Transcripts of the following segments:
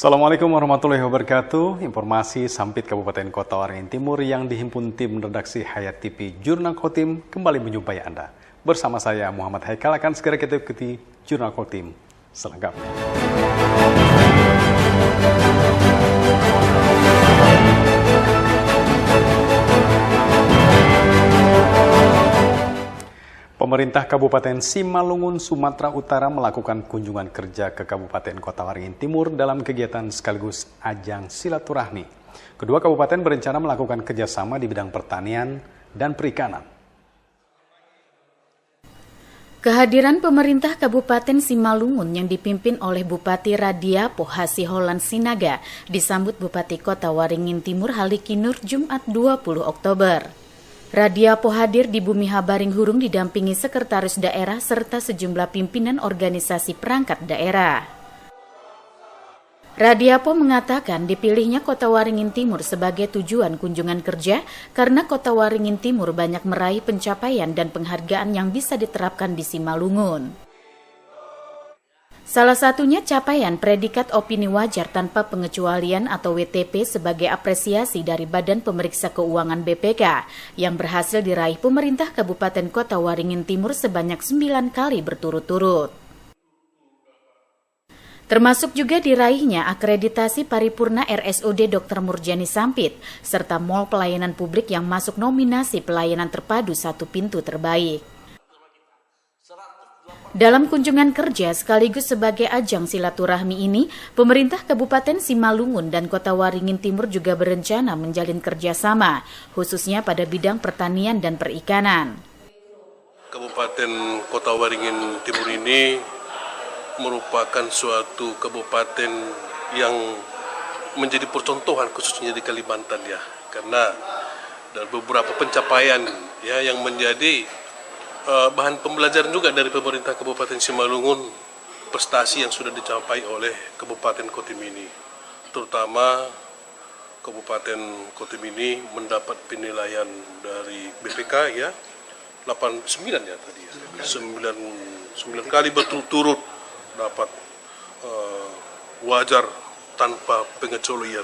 Assalamualaikum warahmatullahi wabarakatuh. Informasi Sampit Kabupaten Kota Waringin Timur yang dihimpun tim redaksi Hayat TV Jurnal Kotim kembali menjumpai Anda. Bersama saya Muhammad Haikal akan segera kita ikuti Jurnal Kotim selengkapnya. Pemerintah Kabupaten Simalungun, Sumatera Utara melakukan kunjungan kerja ke Kabupaten Kota Waringin Timur dalam kegiatan sekaligus ajang silaturahmi. Kedua kabupaten berencana melakukan kerjasama di bidang pertanian dan perikanan. Kehadiran pemerintah Kabupaten Simalungun yang dipimpin oleh Bupati Radiapoh Hasiholan Sinaga disambut Bupati Kota Waringin Timur Haliki Nur Jumat 20 Oktober. Radiapoh hadir di Bumi Habaring Hurung didampingi sekretaris daerah serta sejumlah pimpinan organisasi perangkat daerah. Radiapoh mengatakan dipilihnya Kota Waringin Timur sebagai tujuan kunjungan kerja karena Kota Waringin Timur banyak meraih pencapaian dan penghargaan yang bisa diterapkan di Simalungun. Salah satunya capaian predikat opini wajar tanpa pengecualian atau WTP sebagai apresiasi dari Badan Pemeriksa Keuangan BPK yang berhasil diraih pemerintah Kabupaten Kota Waringin Timur sebanyak 9 kali berturut-turut. Termasuk juga diraihnya akreditasi paripurna RSUD Dr. Murjani Sampit, serta Mall Pelayanan Publik yang masuk nominasi pelayanan terpadu satu pintu terbaik. Dalam kunjungan kerja sekaligus sebagai ajang silaturahmi ini, pemerintah Kabupaten Simalungun dan Kota Waringin Timur juga berencana menjalin kerjasama, khususnya pada bidang pertanian dan perikanan. Kabupaten Kota Waringin Timur ini merupakan suatu kabupaten yang menjadi percontohan khususnya di Kalimantan ya, karena ada beberapa pencapaian ya yang menjadi bahan pembelajaran juga dari pemerintah Kabupaten Simalungun, prestasi yang sudah dicapai oleh Kabupaten Kotim ini. Terutama Kabupaten Kotim ini mendapat penilaian dari BPK ya, 89 ya tadi ya. 9 kali berturut-turut dapat wajar tanpa pengecualian.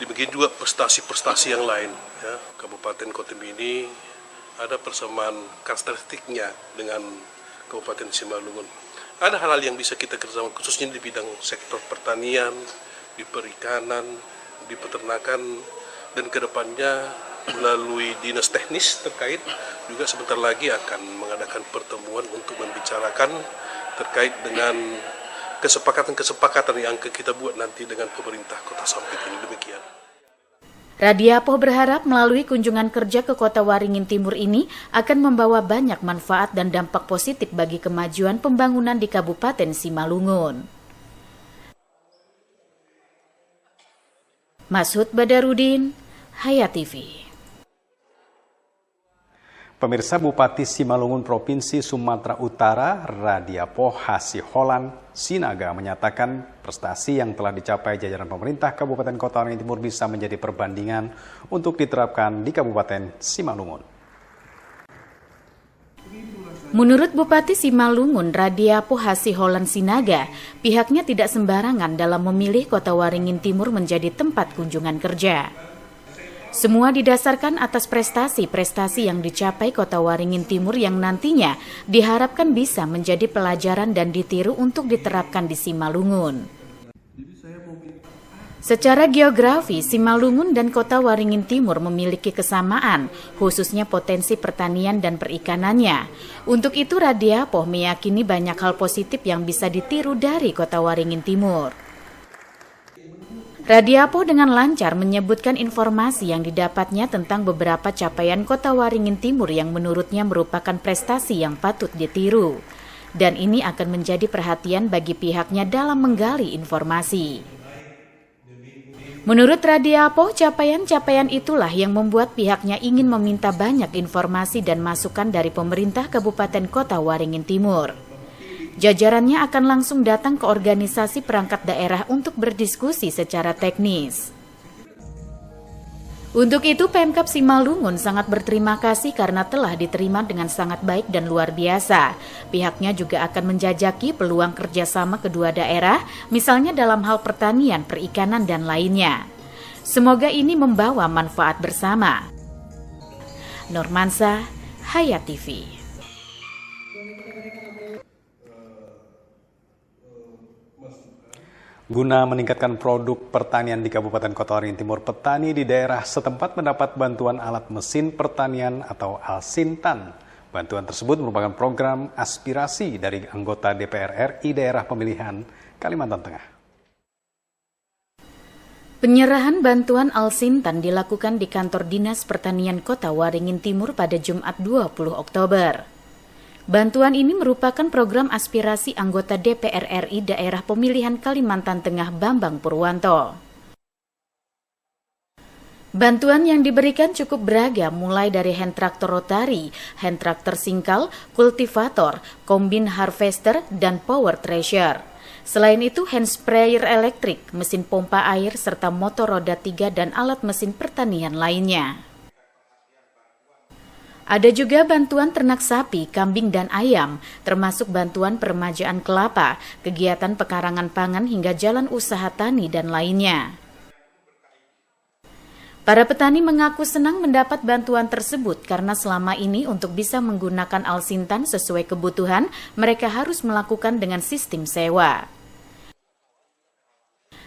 Demikian juga prestasi-prestasi yang lain ya. Kabupaten Kotim ini ada persamaan karakteristiknya dengan Kabupaten Simalungun. Ada hal-hal yang bisa kita kerjasama khususnya di bidang sektor pertanian, di perikanan, di peternakan, dan kedepannya melalui dinas teknis terkait juga sebentar lagi akan mengadakan pertemuan untuk membicarakan terkait dengan kesepakatan-kesepakatan yang kita buat nanti dengan pemerintah Kota Sampit ini. Demikian. Radiapoh berharap melalui kunjungan kerja ke Kota Waringin Timur ini akan membawa banyak manfaat dan dampak positif bagi kemajuan pembangunan di Kabupaten Simalungun. Mashud Badarudin, Hayat TV. Pemirsa, Bupati Simalungun Provinsi Sumatera Utara Radiapoh Hasiholan Sinaga menyatakan prestasi yang telah dicapai jajaran pemerintah Kabupaten Kota Waringin Timur bisa menjadi perbandingan untuk diterapkan di Kabupaten Simalungun. Menurut Bupati Simalungun Radiapoh Hasiholan Sinaga, pihaknya tidak sembarangan dalam memilih Kota Waringin Timur menjadi tempat kunjungan kerja. Semua didasarkan atas prestasi-prestasi yang dicapai Kota Waringin Timur yang nantinya diharapkan bisa menjadi pelajaran dan ditiru untuk diterapkan di Simalungun. Secara geografi, Simalungun dan Kota Waringin Timur memiliki kesamaan, khususnya potensi pertanian dan perikanannya. Untuk itu, Radiapoh meyakini banyak hal positif yang bisa ditiru dari Kota Waringin Timur. Radiapoh dengan lancar menyebutkan informasi yang didapatnya tentang beberapa capaian Kota Waringin Timur yang menurutnya merupakan prestasi yang patut ditiru. Dan ini akan menjadi perhatian bagi pihaknya dalam menggali informasi. Menurut Radiapoh, capaian-capaian itulah yang membuat pihaknya ingin meminta banyak informasi dan masukan dari pemerintah Kabupaten Kota Waringin Timur. Jajarannya akan langsung datang ke organisasi perangkat daerah untuk berdiskusi secara teknis. Untuk itu, Pemkab Simalungun sangat berterima kasih karena telah diterima dengan sangat baik dan luar biasa. Pihaknya juga akan menjajaki peluang kerjasama kedua daerah, misalnya dalam hal pertanian, perikanan, dan lainnya. Semoga ini membawa manfaat bersama. Nurmansa, Hayat TV. Guna meningkatkan produk pertanian di Kabupaten Kota Waringin Timur, petani di daerah setempat mendapat bantuan alat mesin pertanian atau Alsintan. Bantuan tersebut merupakan program aspirasi dari anggota DPR RI daerah pemilihan Kalimantan Tengah. Penyerahan bantuan Alsintan dilakukan di kantor Dinas Pertanian Kota Waringin Timur pada Jumat 20 Oktober. Bantuan ini merupakan program aspirasi anggota DPR RI daerah pemilihan Kalimantan Tengah Bambang Purwanto. Bantuan yang diberikan cukup beragam, mulai dari hand traktor rotari, hand traktor singkal, kultivator, kombin harvester, dan power thresher. Selain itu, hand sprayer elektrik, mesin pompa air, serta motor roda 3 dan alat mesin pertanian lainnya. Ada juga bantuan ternak sapi, kambing, dan ayam, termasuk bantuan peremajaan kelapa, kegiatan pekarangan pangan hingga jalan usaha tani dan lainnya. Para petani mengaku senang mendapat bantuan tersebut karena selama ini untuk bisa menggunakan Alsintan sesuai kebutuhan, mereka harus melakukan dengan sistem sewa.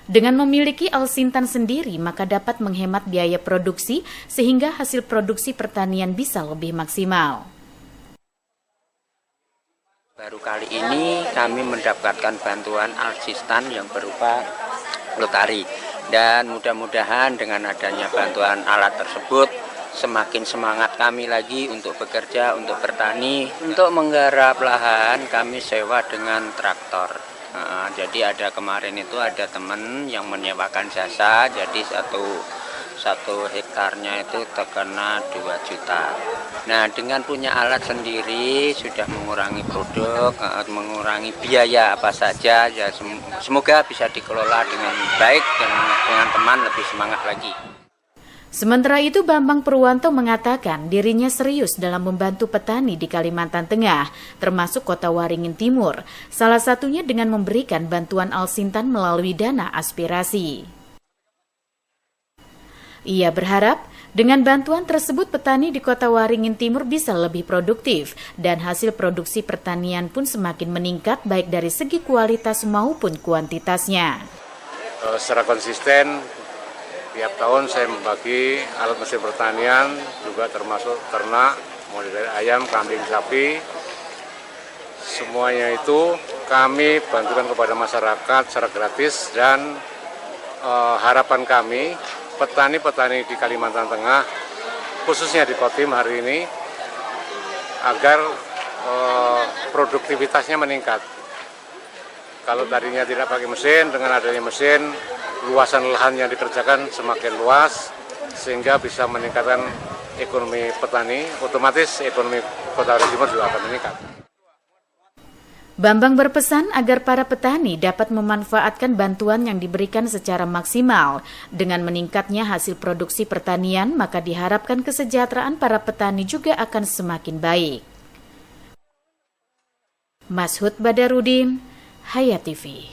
Dengan memiliki Alsintan sendiri, maka dapat menghemat biaya produksi sehingga hasil produksi pertanian bisa lebih maksimal. Baru kali ini kami mendapatkan bantuan Alsintan yang berupa lotari. Dan mudah-mudahan dengan adanya bantuan alat tersebut, semakin semangat kami lagi untuk bekerja, untuk bertani. Untuk menggarap lahan kami sewa dengan traktor. Jadi kemarin itu ada teman yang menyewakan jasa, jadi satu hektarnya itu terkena 2 juta. Nah, dengan punya alat sendiri sudah mengurangi produk, mengurangi biaya apa saja. Ya, semoga bisa dikelola dengan baik dan dengan teman lebih semangat lagi. Sementara itu, Bambang Purwanto mengatakan dirinya serius dalam membantu petani di Kalimantan Tengah, termasuk Kota Waringin Timur, salah satunya dengan memberikan bantuan Alsintan melalui dana aspirasi. Ia berharap dengan bantuan tersebut petani di Kota Waringin Timur bisa lebih produktif dan hasil produksi pertanian pun semakin meningkat baik dari segi kualitas maupun kuantitasnya. Secara konsisten, tiap tahun saya membagi alat mesin pertanian, juga termasuk ternak, mulai dari ayam, kambing, sapi. Semuanya itu kami bantukan kepada masyarakat secara gratis dan harapan kami petani-petani di Kalimantan Tengah, khususnya di Kotim hari ini, agar produktivitasnya meningkat. Kalau tadinya tidak pakai mesin, dengan adanya mesin, luasan lahan yang dikerjakan semakin luas, sehingga bisa meningkatkan ekonomi petani, otomatis ekonomi Kota Waringin Timur juga akan meningkat. Bambang berpesan agar para petani dapat memanfaatkan bantuan yang diberikan secara maksimal. Dengan meningkatnya hasil produksi pertanian, maka diharapkan kesejahteraan para petani juga akan semakin baik. Mashud Badarudin, Hayat TV.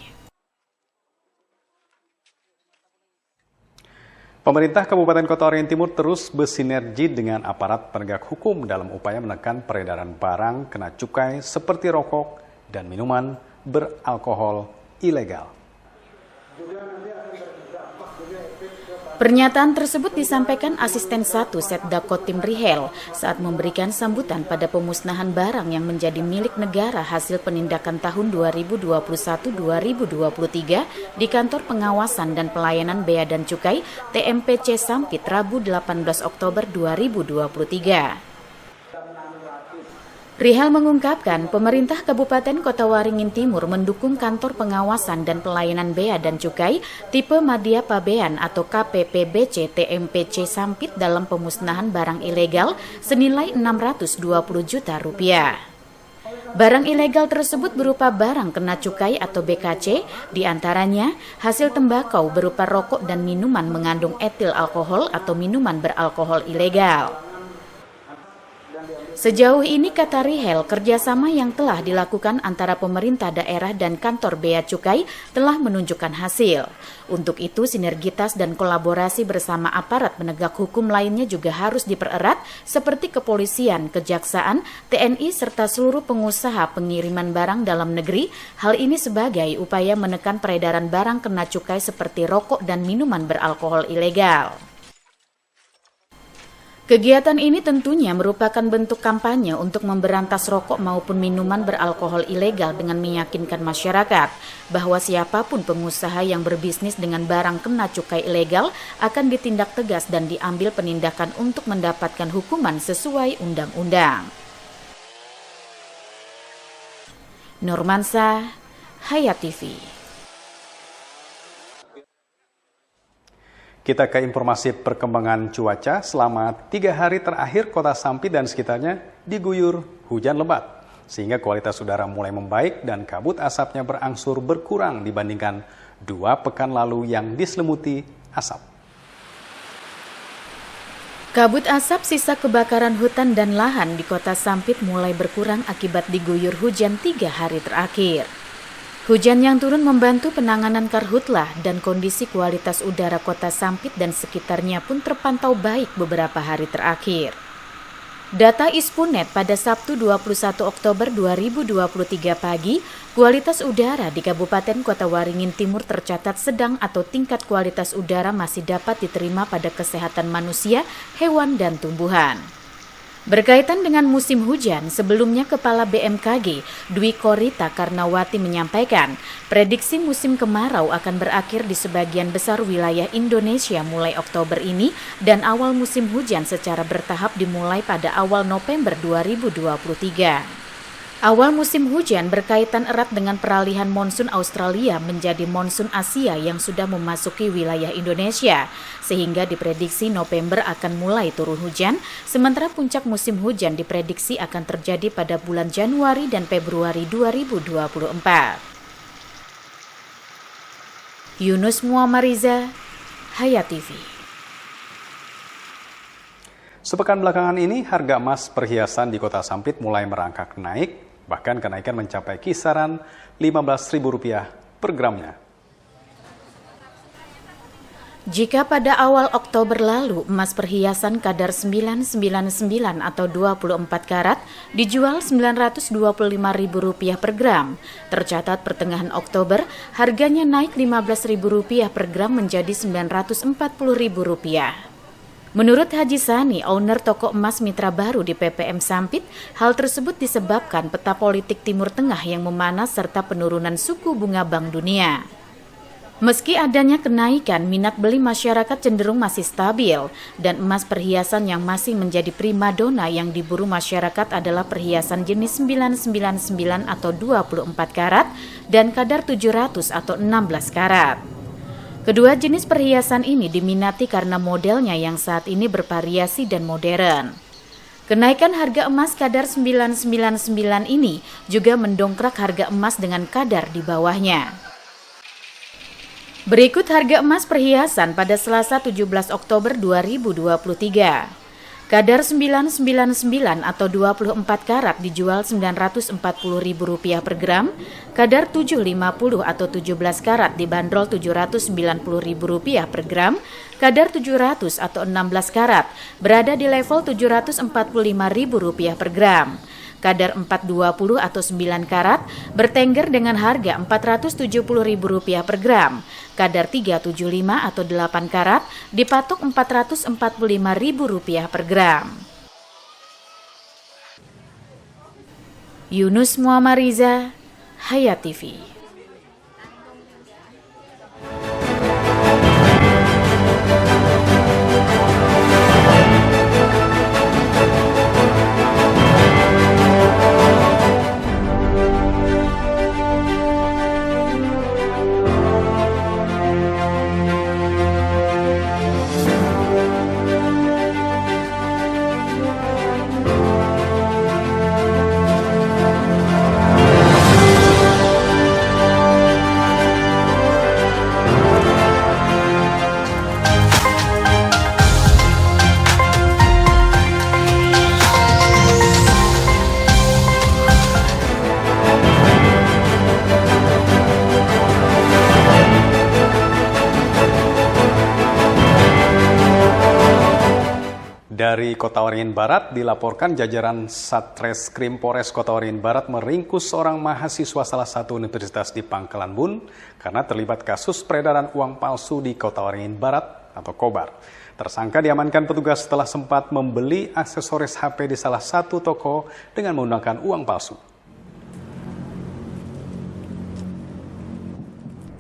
Pemerintah Kabupaten Kota Waringin Timur terus bersinergi dengan aparat penegak hukum dalam upaya menekan peredaran barang kena cukai seperti rokok dan minuman beralkohol ilegal. Pernyataan tersebut disampaikan Asisten 1 Setda Kotim Rihel saat memberikan sambutan pada pemusnahan barang yang menjadi milik negara hasil penindakan tahun 2021-2023 di Kantor Pengawasan dan Pelayanan Bea dan Cukai TMPC Sampit Rabu 18 Oktober 2023. Rihel mengungkapkan pemerintah Kabupaten Kota Waringin Timur mendukung Kantor Pengawasan dan Pelayanan Bea dan Cukai tipe Madya Pabean atau KPPBC TMPC Sampit dalam pemusnahan barang ilegal senilai 620 juta rupiah. Barang ilegal tersebut berupa barang kena cukai atau BKC, diantaranya hasil tembakau berupa rokok dan minuman mengandung etil alkohol atau minuman beralkohol ilegal. Sejauh ini, kata Rihel, kerjasama yang telah dilakukan antara pemerintah daerah dan kantor Bea Cukai telah menunjukkan hasil. Untuk itu, sinergitas dan kolaborasi bersama aparat penegak hukum lainnya juga harus dipererat seperti kepolisian, kejaksaan, TNI, serta seluruh pengusaha pengiriman barang dalam negeri. Hal ini sebagai upaya menekan peredaran barang kena cukai seperti rokok dan minuman beralkohol ilegal. Kegiatan ini tentunya merupakan bentuk kampanye untuk memberantas rokok maupun minuman beralkohol ilegal dengan meyakinkan masyarakat bahwa siapapun pengusaha yang berbisnis dengan barang kena cukai ilegal akan ditindak tegas dan diambil penindakan untuk mendapatkan hukuman sesuai undang-undang. Nurmansa, Hayat TV. Kita ke informasi perkembangan cuaca. Selama 3 hari terakhir, Kota Sampit dan sekitarnya diguyur hujan lebat, sehingga kualitas udara mulai membaik dan kabut asapnya berangsur berkurang dibandingkan 2 pekan lalu yang diselimuti asap. Kabut asap sisa kebakaran hutan dan lahan di Kota Sampit mulai berkurang akibat diguyur hujan 3 hari terakhir. Hujan yang turun membantu penanganan karhutlah dan kondisi kualitas udara Kota Sampit dan sekitarnya pun terpantau baik beberapa hari terakhir. Data Ispunet pada Sabtu 21 Oktober 2023 pagi, kualitas udara di Kabupaten Kota Waringin Timur tercatat sedang atau tingkat kualitas udara masih dapat diterima pada kesehatan manusia, hewan, dan tumbuhan. Berkaitan dengan musim hujan, sebelumnya Kepala BMKG Dwi Korita Karnawati menyampaikan, prediksi musim kemarau akan berakhir di sebagian besar wilayah Indonesia mulai Oktober ini dan awal musim hujan secara bertahap dimulai pada awal November 2023. Awal musim hujan berkaitan erat dengan peralihan monsun Australia menjadi monsun Asia yang sudah memasuki wilayah Indonesia, sehingga diprediksi November akan mulai turun hujan, sementara puncak musim hujan diprediksi akan terjadi pada bulan Januari dan Februari 2024. Yunus Muammariza, Hayat TV. Sepekan belakangan ini, harga emas perhiasan di Kota Sampit mulai merangkak naik, bahkan kenaikan mencapai kisaran Rp15.000 per gramnya. Jika pada awal Oktober lalu emas perhiasan kadar 999 atau 24 karat dijual Rp925.000 per gram, tercatat pertengahan Oktober harganya naik Rp15.000 per gram menjadi Rp940.000. Menurut Haji Sani, owner toko emas Mitra Baru di PPM Sampit, hal tersebut disebabkan peta politik Timur Tengah yang memanas serta penurunan suku bunga Bank Dunia. Meski adanya kenaikan, minat beli masyarakat cenderung masih stabil, dan emas perhiasan yang masih menjadi primadona yang diburu masyarakat adalah perhiasan jenis 999 atau 24 karat dan kadar 700 atau 16 karat. Kedua jenis perhiasan ini diminati karena modelnya yang saat ini bervariasi dan modern. Kenaikan harga emas kadar 999 ini juga mendongkrak harga emas dengan kadar di bawahnya. Berikut harga emas perhiasan pada Selasa 17 Oktober 2023. Kadar 999 atau 24 karat dijual Rp940.000 per gram, kadar 750 atau 17 karat dibanderol Rp790.000 per gram, kadar 700 atau 16 karat berada di level Rp745.000 per gram. Kadar 420 atau 9 karat bertengger dengan harga Rp470.000 per gram. Kadar 375 atau 8 karat dipatok Rp445.000 per gram. Yunus Muammariza, Hayat TV. Dari Kota Waringin Barat dilaporkan jajaran Satreskrim Polres Kota Waringin Barat meringkus seorang mahasiswa salah satu universitas di Pangkalan Bun karena terlibat kasus peredaran uang palsu di Kota Waringin Barat atau Kobar. Tersangka diamankan petugas setelah sempat membeli aksesoris HP di salah satu toko dengan menggunakan uang palsu.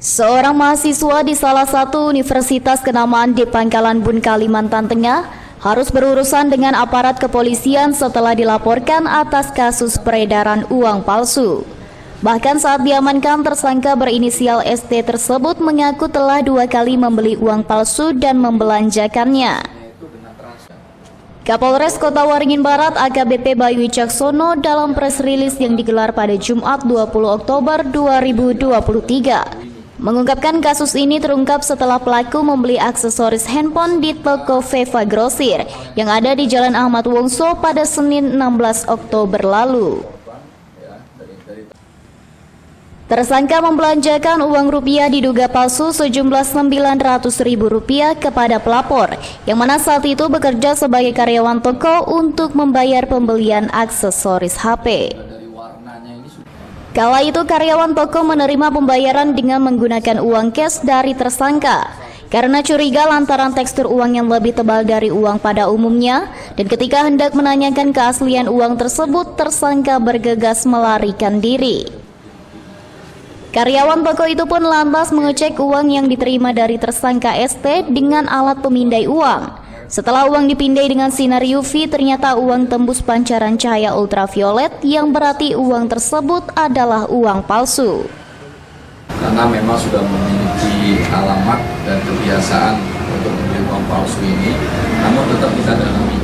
Seorang mahasiswa di salah satu universitas kenamaan di Pangkalan Bun, Kalimantan Tengah harus berurusan dengan aparat kepolisian setelah dilaporkan atas kasus peredaran uang palsu. Bahkan saat diamankan, tersangka berinisial ST tersebut mengaku telah 2 kali membeli uang palsu dan membelanjakannya. Kapolres Kota Waringin Barat AKBP Bayu Wicaksono dalam press release yang digelar pada Jumat 20 Oktober 2023 mengungkapkan kasus ini terungkap setelah pelaku membeli aksesoris handphone di toko Veva Grosir yang ada di Jalan Ahmad Wongso pada Senin 16 Oktober lalu. Tersangka membelanjakan uang rupiah diduga palsu sejumlah Rp900.000 kepada pelapor yang mana saat itu bekerja sebagai karyawan toko untuk membayar pembelian aksesoris HP. Kala itu karyawan toko menerima pembayaran dengan menggunakan uang cash dari tersangka karena curiga lantaran tekstur uang yang lebih tebal dari uang pada umumnya, dan ketika hendak menanyakan keaslian uang tersebut, tersangka bergegas melarikan diri. Karyawan toko itu pun lantas mengecek uang yang diterima dari tersangka ST dengan alat pemindai uang. Setelah uang dipindai dengan sinar UV, ternyata uang tembus pancaran cahaya ultraviolet yang berarti uang tersebut adalah uang palsu. Karena memang sudah memiliki alamat dan kebiasaan untuk membeli uang palsu ini, namun tetap kita dalami.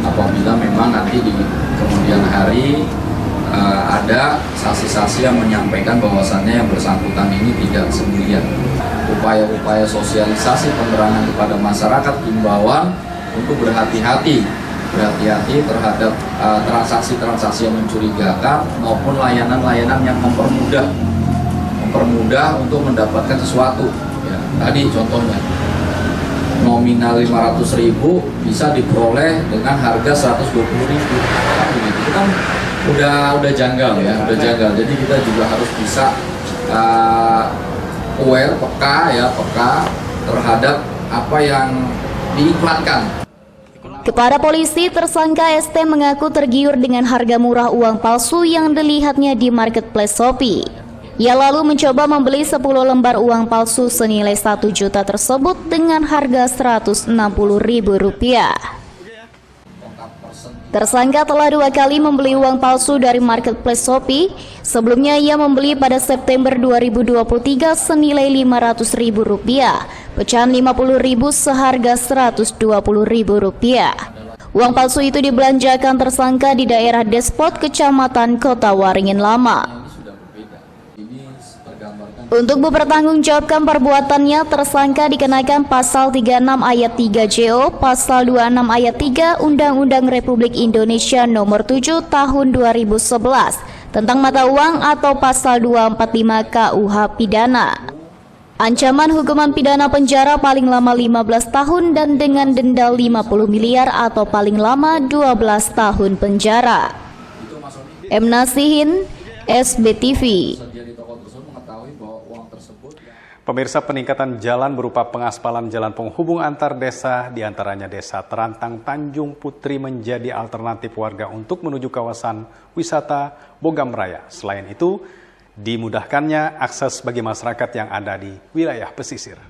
Apabila memang nanti di kemudian hari ada saksi-saksi yang menyampaikan bahwasannya yang bersangkutan ini tidak sendirian. Upaya-upaya sosialisasi penerangan kepada masyarakat, himbauan untuk berhati-hati terhadap transaksi-transaksi yang mencurigakan maupun layanan-layanan yang mempermudah untuk mendapatkan sesuatu. Ya, tadi contohnya nominal 500.000 bisa diperoleh dengan harga 120.000. Itu kan udah janggal ya, udah janggal. Jadi kita juga harus bisa aware, peka terhadap apa yang diiklankan. Kepada polisi, tersangka ST mengaku tergiur dengan harga murah uang palsu yang dilihatnya di marketplace Shopee. Ia lalu mencoba membeli 10 lembar uang palsu senilai 1 juta tersebut dengan harga Rp160.000. Tersangka telah 2 kali membeli uang palsu dari marketplace Shopee. Sebelumnya ia membeli pada September 2023 senilai Rp500.000, pecahan Rp50.000 seharga Rp120.000. Uang palsu itu dibelanjakan tersangka di daerah Despot, Kecamatan Kota Waringin Lama. Untuk mempertanggungjawabkan perbuatannya, tersangka dikenakan pasal 36 ayat 3 JO, pasal 26 ayat 3 Undang-Undang Republik Indonesia Nomor 7 Tahun 2011 tentang mata uang atau pasal 245 KUH Pidana. Ancaman hukuman pidana penjara paling lama 15 tahun dan dengan denda 50 miliar atau paling lama 12 tahun penjara. M. Nasihin, SBTV. Pemirsa, peningkatan jalan berupa pengaspalan jalan penghubung antar desa, diantaranya desa Terantang Tanjung Putri, menjadi alternatif warga untuk menuju kawasan wisata Bogam Raya. Selain itu, dimudahkannya akses bagi masyarakat yang ada di wilayah pesisir.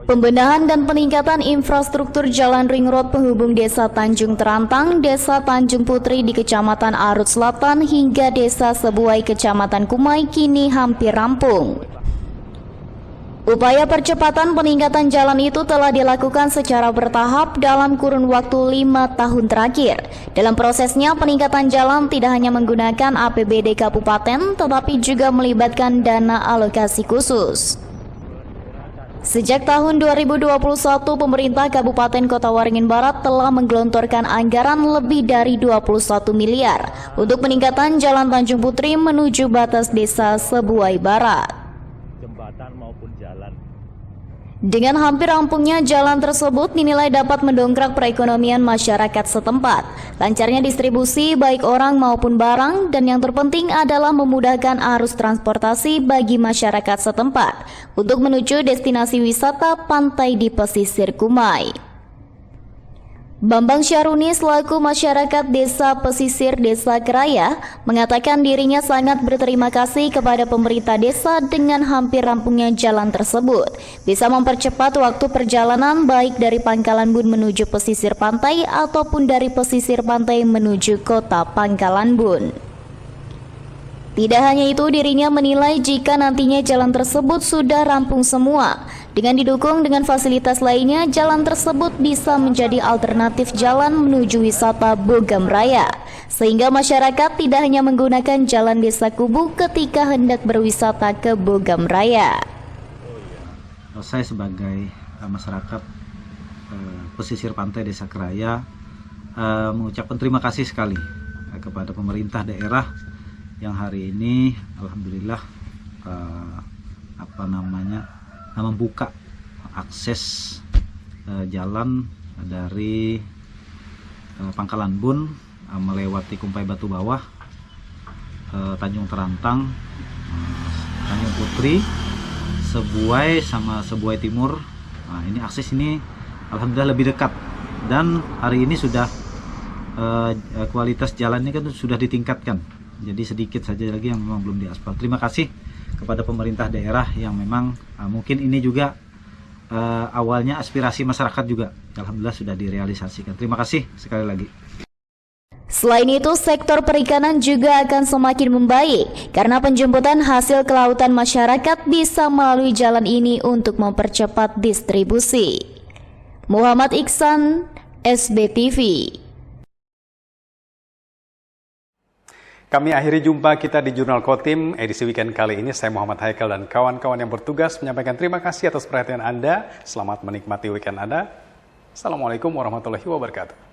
Pembenahan dan peningkatan infrastruktur jalan ring road penghubung desa Tanjung Terantang, desa Tanjung Putri di Kecamatan Arut Selatan hingga desa Sebuai Kecamatan Kumai kini hampir rampung. Upaya percepatan peningkatan jalan itu telah dilakukan secara bertahap dalam kurun waktu 5 tahun terakhir. Dalam prosesnya, peningkatan jalan tidak hanya menggunakan APBD kabupaten, tetapi juga melibatkan dana alokasi khusus. Sejak tahun 2021, pemerintah Kabupaten Kota Waringin Barat telah menggelontorkan anggaran lebih dari 21 miliar untuk peningkatan Jalan Tanjung Putri menuju batas desa Sebuai Barat. Jembatan maupun jalan. Dengan hampir rampungnya jalan tersebut dinilai dapat mendongkrak perekonomian masyarakat setempat. Lancarnya distribusi baik orang maupun barang, dan yang terpenting adalah memudahkan arus transportasi bagi masyarakat setempat untuk menuju destinasi wisata pantai di pesisir Kumai. Bambang Syaruni selaku masyarakat desa pesisir Desa Keraya mengatakan dirinya sangat berterima kasih kepada pemerintah desa dengan hampir rampungnya jalan tersebut. Bisa mempercepat waktu perjalanan baik dari Pangkalan Bun menuju pesisir pantai ataupun dari pesisir pantai menuju kota Pangkalan Bun. Tidak hanya itu, dirinya menilai jika nantinya jalan tersebut sudah rampung semua, dengan didukung dengan fasilitas lainnya, jalan tersebut bisa menjadi alternatif jalan menuju wisata Bogam Raya, sehingga masyarakat tidak hanya menggunakan jalan Desa Kubu ketika hendak berwisata ke Bogam Raya. Saya sebagai masyarakat pesisir pantai Desa Keraya mengucapkan terima kasih sekali kepada pemerintah daerah yang hari ini alhamdulillah membuka akses jalan dari Pangkalan Bun melewati Kumpai Batu Bawah, Tanjung Terantang, Tanjung Putri, Sebuai sama Sebuai Timur. Nah, ini akses ini alhamdulillah lebih dekat, dan hari ini sudah kualitas jalannya kan sudah ditingkatkan. Jadi sedikit saja lagi yang memang belum diaspal. Terima kasih kepada pemerintah daerah yang memang mungkin ini juga awalnya aspirasi masyarakat juga. Alhamdulillah sudah direalisasikan. Terima kasih sekali lagi. Selain itu, sektor perikanan juga akan semakin membaik karena penjemputan hasil kelautan masyarakat bisa melalui jalan ini untuk mempercepat distribusi. Muhammad Iksan, SBTV. Kami akhiri jumpa kita di Jurnal Kotim edisi weekend kali ini. Saya Muhammad Haikal dan kawan-kawan yang bertugas menyampaikan terima kasih atas perhatian Anda. Selamat menikmati weekend Anda. Assalamualaikum warahmatullahi wabarakatuh.